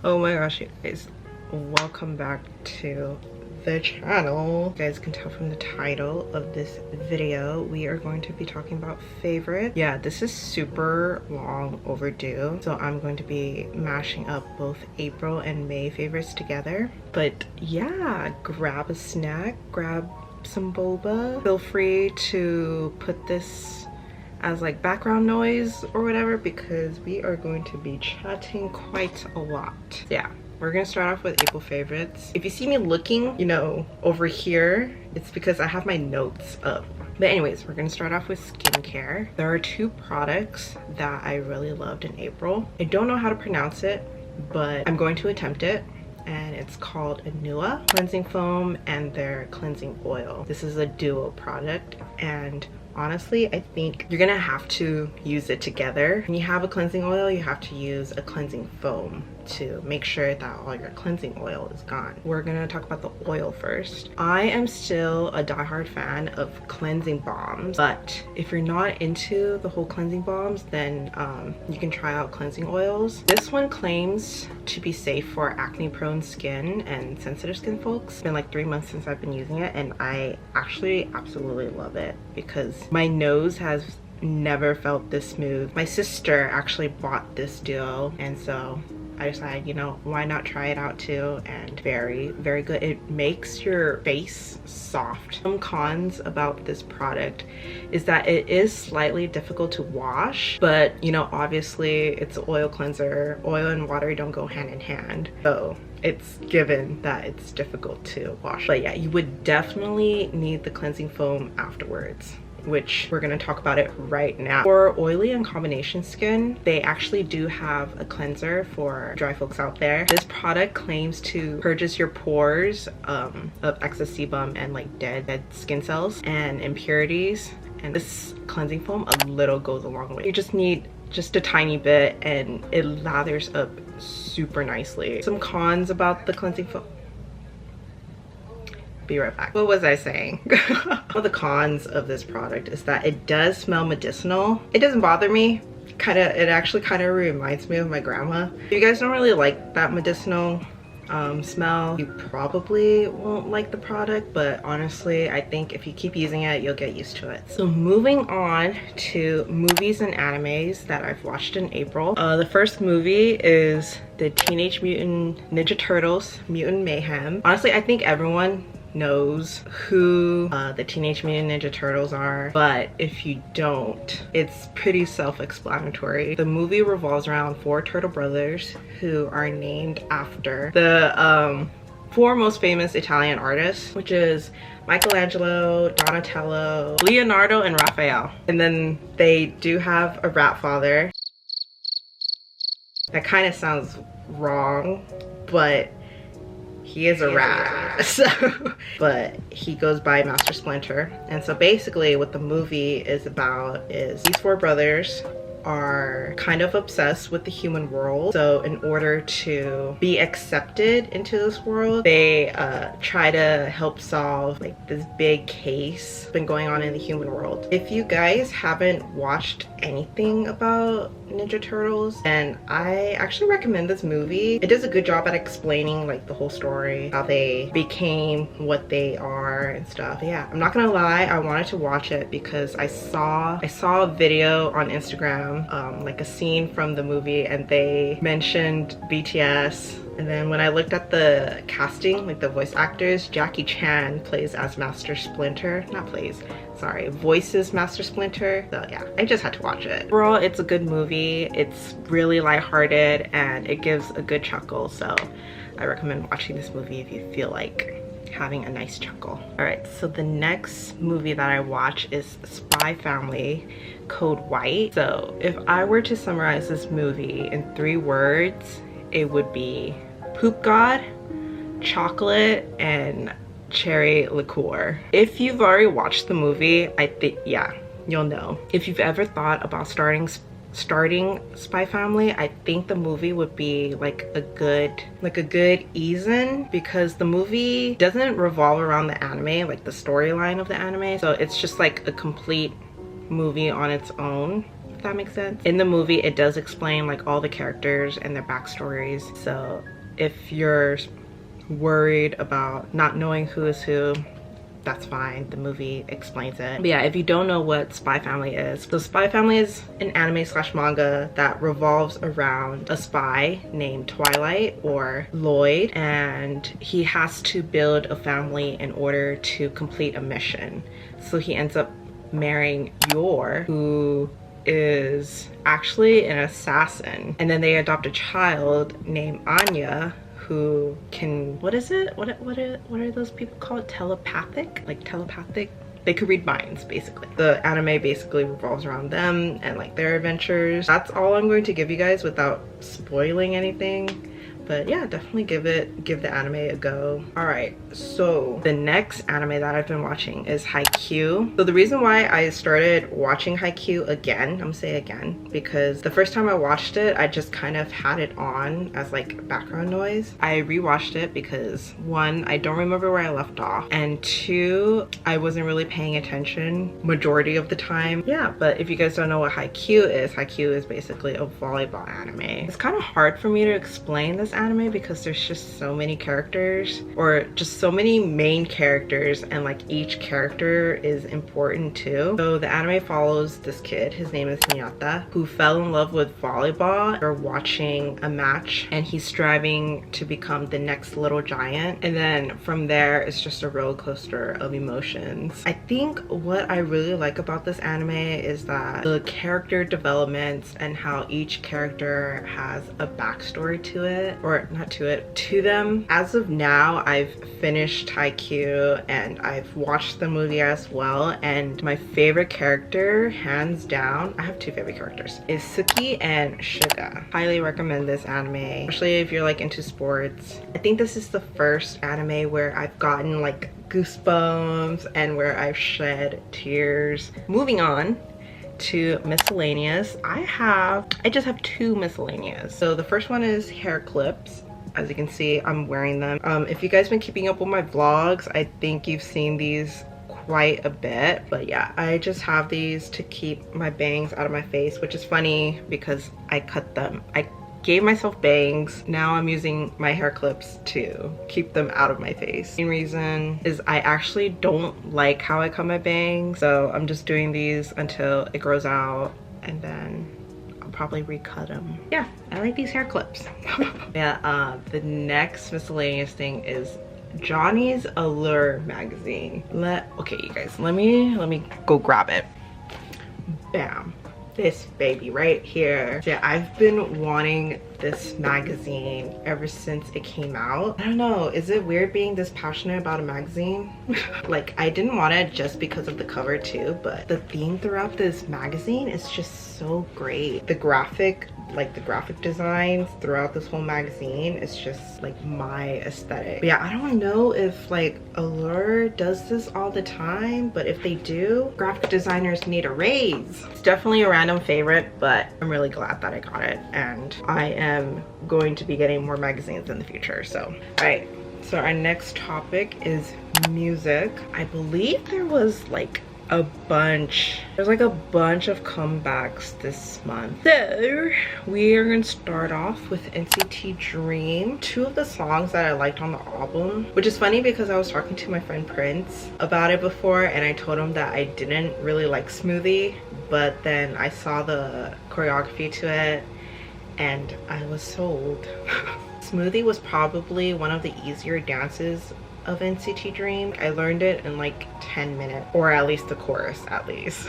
Oh my gosh, you guys, welcome back to the channel. You guys can tell from the title of this video, we are going to be talking about favorites. Yeah, this is super long overdue, so I'm going to be mashing up both April and May favorites together. But yeah, grab a snack, grab some boba. Feel free to put this as like background noise or whatever, because we are going to be chatting quite a lot. So yeah, we're gonna start off with April favorites. If you see me looking, you know, over here, it's because I have my notes up. But anyways, we're gonna start off with skincare. There are two products that I really loved in April. I don't know how to pronounce it, but I'm going to attempt it. And it's called Anua cleansing foam and their cleansing oil. This is a duo product, and honestly, I think you're gonna have to use it together. When you have a cleansing oil, you have to use a cleansing foam to make sure that all your cleansing oil is gone. We're gonna talk about the oil first. I am still a diehard fan of cleansing balms, but if you're not into the whole cleansing balms, then you can try out cleansing oils. This one claims to be safe for acne prone skin and sensitive skin folks. It's been like 3 months since I've been using it, and I actually absolutely love it because my nose has never felt this smooth. My sister actually bought this duo, and so I decided, you know, why not try it out too? And very, very good. It makes your face soft. Some cons about this product is that it is slightly difficult to wash, but you know, obviously it's an oil cleanser. Oil and water don't go hand in hand, so it's given that it's difficult to wash. But yeah, you would definitely need the cleansing foam afterwards, which we're going to talk about it right now. For oily and combination skin, they actually do have a cleanser for dry folks out there. This product claims to purges your pores of excess sebum and like dead skin cells and impurities, and this cleansing foam a little goes a long way. You just need just a tiny bit and it lathers up super nicely. Some cons about the cleansing foam. Be right back. What was I saying? One of the cons of this product is that it does smell medicinal. It doesn't bother me. It actually kind of reminds me of my grandma. If you guys don't really like that medicinal smell, you probably won't like the product, but honestly, I think if you keep using it, you'll get used to it. So moving on to movies and animes that I've watched in April. The first movie is the Teenage Mutant Ninja Turtles Mutant Mayhem. Honestly, I think everyone knows who the Teenage Mutant Ninja Turtles are, but if you don't, it's pretty self-explanatory. The movie revolves around 4 turtle brothers who are named after the 4 most famous Italian artists, which is Michelangelo, Donatello, Leonardo, and Raphael. And then they do have a rat father. That kind of sounds wrong, but he is a rat. So, but he goes by Master Splinter. And so basically what the movie is about is these 4 brothers are kind of obsessed with the human world. So in order to be accepted into this world, they try to help solve like this big case been going on in the human world. If you guys haven't watched anything about Ninja Turtles, and I actually recommend this movie. It does a good job at explaining like the whole story, how they became what they are and stuff. But yeah, I'm not gonna lie, I wanted to watch it because I saw a video on Instagram, like a scene from the movie, and they mentioned BTS. And then when I looked at the casting, like the voice actors, Jackie Chan plays as Master Splinter. Not plays, sorry, voices Master Splinter. So yeah, I just had to watch it. Overall, it's a good movie. It's really lighthearted and it gives a good chuckle. So I recommend watching this movie if you feel like having a nice chuckle. All right, so the next movie that I watch is Spy Family Code White. So if I were to summarize this movie in 3 words, it would be poop god, chocolate, and cherry liqueur. If you've already watched the movie, I think, yeah, you'll know. If you've ever thought about starting Spy Family, I think the movie would be like a good ease-in, because the movie doesn't revolve around the anime, like the storyline of the anime. So it's just like a complete movie on its own. if that makes sense. In the movie, it does explain like all the characters and their backstories. So if you're worried about not knowing who is who, that's fine. The movie explains it. But yeah, if you don't know what Spy Family is, so Spy Family is an anime slash manga that revolves around a spy named Twilight or Lloyd, and he has to build a family in order to complete a mission. So he ends up marrying Yor, who is actually an assassin, and then they adopt a child named Anya, who can, what is it? What are those people called? Telepathic? Like telepathic? They could read minds, basically. The anime basically revolves around them and like their adventures. That's all I'm going to give you guys without spoiling anything. But yeah, definitely give the anime a go. All right, so the next anime that I've been watching is Haikyuu. So the reason why I started watching Haikyuu again, I'm gonna say again, because the first time I watched it, I just kind of had it on as like background noise. I rewatched it because one, I don't remember where I left off, and two, I wasn't really paying attention majority of the time. Yeah, but if you guys don't know what Haikyuu is basically a volleyball anime. It's kind of hard for me to explain this anime because there's just so many characters, or just so many main characters, and like each character is important too. So the anime follows this kid, his name is Hinata, who fell in love with volleyball or watching a match, and he's striving to become the next little giant. And then from there, it's just a roller coaster of emotions. I think what I really like about this anime is that the character developments and how each character has a backstory to it, or not to it, to them. As of now, I've finished Haikyuu and I've watched the movie as well, and my favorite character, hands down, I have two favorite characters, is Suki and Suga. Highly recommend this anime, especially if you're like into sports. I think this is the first anime where I've gotten like goosebumps and where I've shed tears. Moving on to miscellaneous, I just have two miscellaneous. So the first one is hair clips. As you can see, I'm wearing them. If you guys been keeping up with my vlogs, I think you've seen these quite a bit. But yeah, I just have these to keep my bangs out of my face, which is funny because I cut them. I gave myself bangs, now I'm using my hair clips to keep them out of my face. The main reason is I actually don't like how I cut my bangs, so I'm just doing these until it grows out, and then I'll probably recut them. Yeah, I like these hair clips. Yeah, the next miscellaneous thing is Johnny's Allure magazine. Okay, you guys, let me go grab it. Bam. This baby right here. Yeah, I've been wanting this magazine ever since it came out. I don't know, is it weird being this passionate about a magazine? Like, I didn't want it just because of the cover too, but the theme throughout this magazine is just so great. The graphic designs throughout this whole magazine is just like my aesthetic. But yeah, I don't know if like Allure does this all the time, but if they do, graphic designers need a raise. It's definitely a random favorite, but I'm really glad that I got it, and I am going to be getting more magazines in the future. So all right, so our next topic is music. I believe there was like there's like a bunch of comebacks this month. So we are gonna start off with NCT Dream. Two of the songs that I liked on the album, which is funny because I was talking to my friend Prince about it before, and I told him that I didn't really like Smoothie, but then I saw the choreography to it and I was sold. Smoothie was probably one of the easier dances of NCT Dream. I learned it in like 10 minutes, or at least the chorus at least.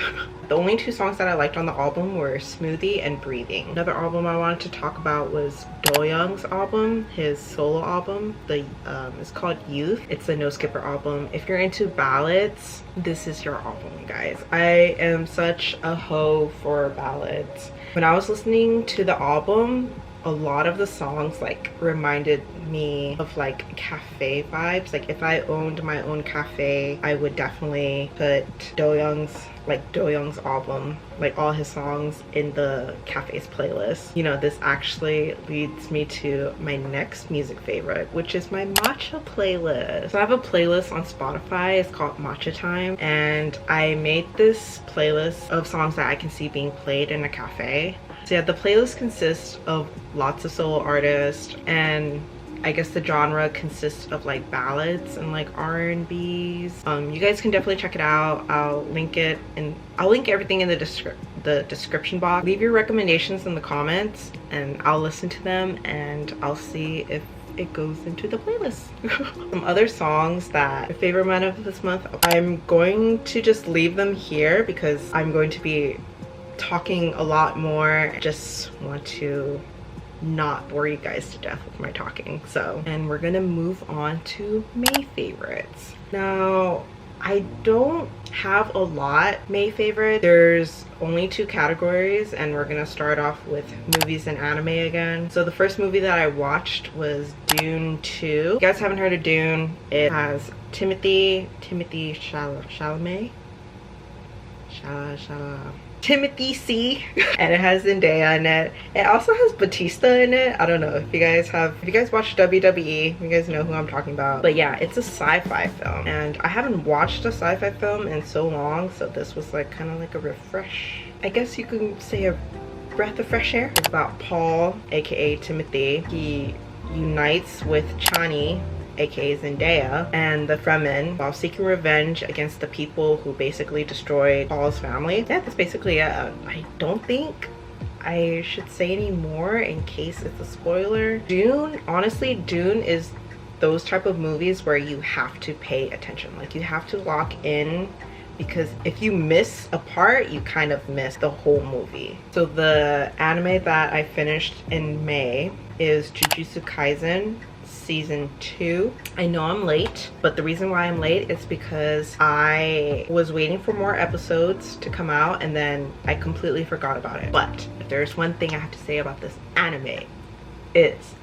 The only two songs that I liked on the album were Smoothie and Breathing. Another album I wanted to talk about was Doyoung's album, his solo album. It's called Youth. It's a no skipper album. If you're into ballads, this is your album, guys. I am such a hoe for ballads. When I was listening to the album, a lot of the songs like reminded me of like cafe vibes. Like if I owned my own cafe, I would definitely put Do-young's album, like all his songs, in the cafe's playlist. You know, this actually leads me to my next music favorite, which is my matcha playlist. So I have a playlist on Spotify. It's called Matcha Time, and I made this playlist of songs that I can see being played in a cafe. So yeah, the playlist consists of lots of solo artists, and I guess the genre consists of like ballads and like R&Bs. You guys can definitely check it out. I'll link it, and I'll link everything in the description box. Leave your recommendations in the comments and I'll listen to them and I'll see if it goes into the playlist. Some other songs that I favorite mine of this month, I'm going to just leave them here because I'm going to be talking a lot more. I just want to not bore you guys to death with my talking. So, and we're gonna move on to May favorites. Now, I don't have a lot May favorites. There's only 2 categories, and we're gonna start off with movies and anime again. So the first movie that I watched was Dune 2. If you guys haven't heard of Dune, it has Timothy Timothy C, and it has Zendaya in it. It also has Batista in it. I don't know if you guys watch WWE, you guys know who I'm talking about. But yeah, it's a sci-fi film, and I haven't watched a sci-fi film in so long, so this was like kind of like a refresh. I guess you can say a breath of fresh air. It's about Paul, aka Timothy. He unites with Chani, aka Zendaya, and the Fremen while seeking revenge against the people who basically destroyed Paul's family. Yeah, that's basically it. I don't think I should say any more in case it's a spoiler. Dune, honestly, Dune is those type of movies where you have to pay attention. Like, you have to lock in, because if you miss a part, you kind of miss the whole movie. So the anime that I finished in May is Jujutsu Kaisen season 2. I know I'm late, but the reason why I'm late is because I was waiting for more episodes to come out and then I completely forgot about it. But if there's one thing I have to say about this anime, it's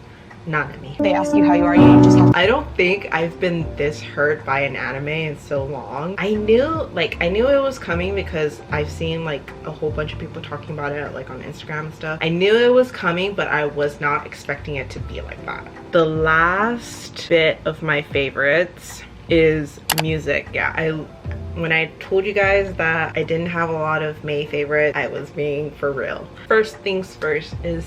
Nanami. They ask you how you are, you just have to. I don't think I've been this hurt by an anime in so long. I knew it was coming because I've seen like a whole bunch of people talking about it like on Instagram and stuff. I knew it was coming, but I was not expecting it to be like that. The last bit of my favorites is music. Yeah, when I told you guys that I didn't have a lot of May favorites, I was being for real. First things first is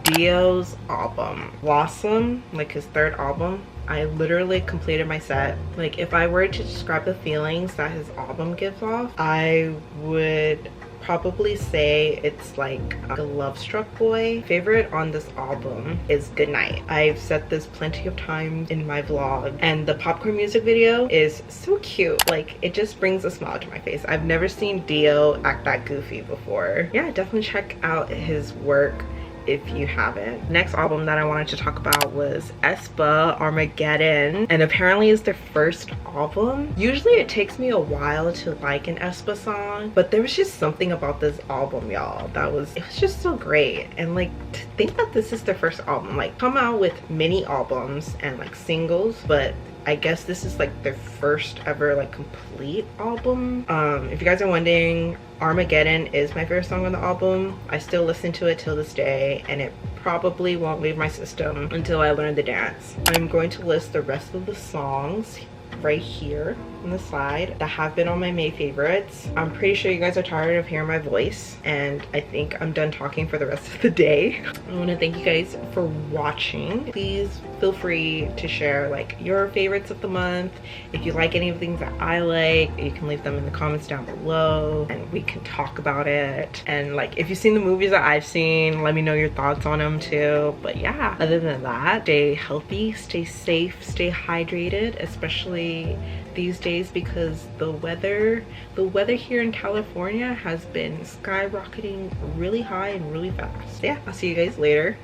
Dio's album, Blossom, like his 3rd album. I literally completed my set. Like, if I were to describe the feelings that his album gives off, I would probably say it's like a love-struck boy. Favorite on this album is Goodnight. I've said this plenty of times in my vlog, and the popcorn music video is so cute. Like, it just brings a smile to my face. I've never seen Dio act that goofy before. Yeah, definitely check out his work if you haven't. Next album that I wanted to talk about was aespa Armageddon, and apparently it's their first album. Usually it takes me a while to like an aespa song, but there was just something about this album, y'all, it was just so great. And like, to think that this is their first album, like, come out with mini albums and like singles, but I guess this is like their first ever like complete album. If you guys are wondering, Armageddon is my favorite song on the album. I still listen to it till this day, and it probably won't leave my system until I learn the dance. I'm going to list the rest of the songs right here on the side that have been on my May favorites. I'm pretty sure you guys are tired of hearing my voice, and I think I'm done talking for the rest of the day. I want to thank you guys for watching. Please feel free to share like your favorites of the month. If you like any of the things that I like, you can leave them in the comments down below and we can talk about it. And like, if you've seen the movies that I've seen, let me know your thoughts on them too. But yeah, other than that, stay healthy, stay safe, stay hydrated, especially these days, because the weather here in California has been skyrocketing really high and really fast. Yeah, I'll see you guys later.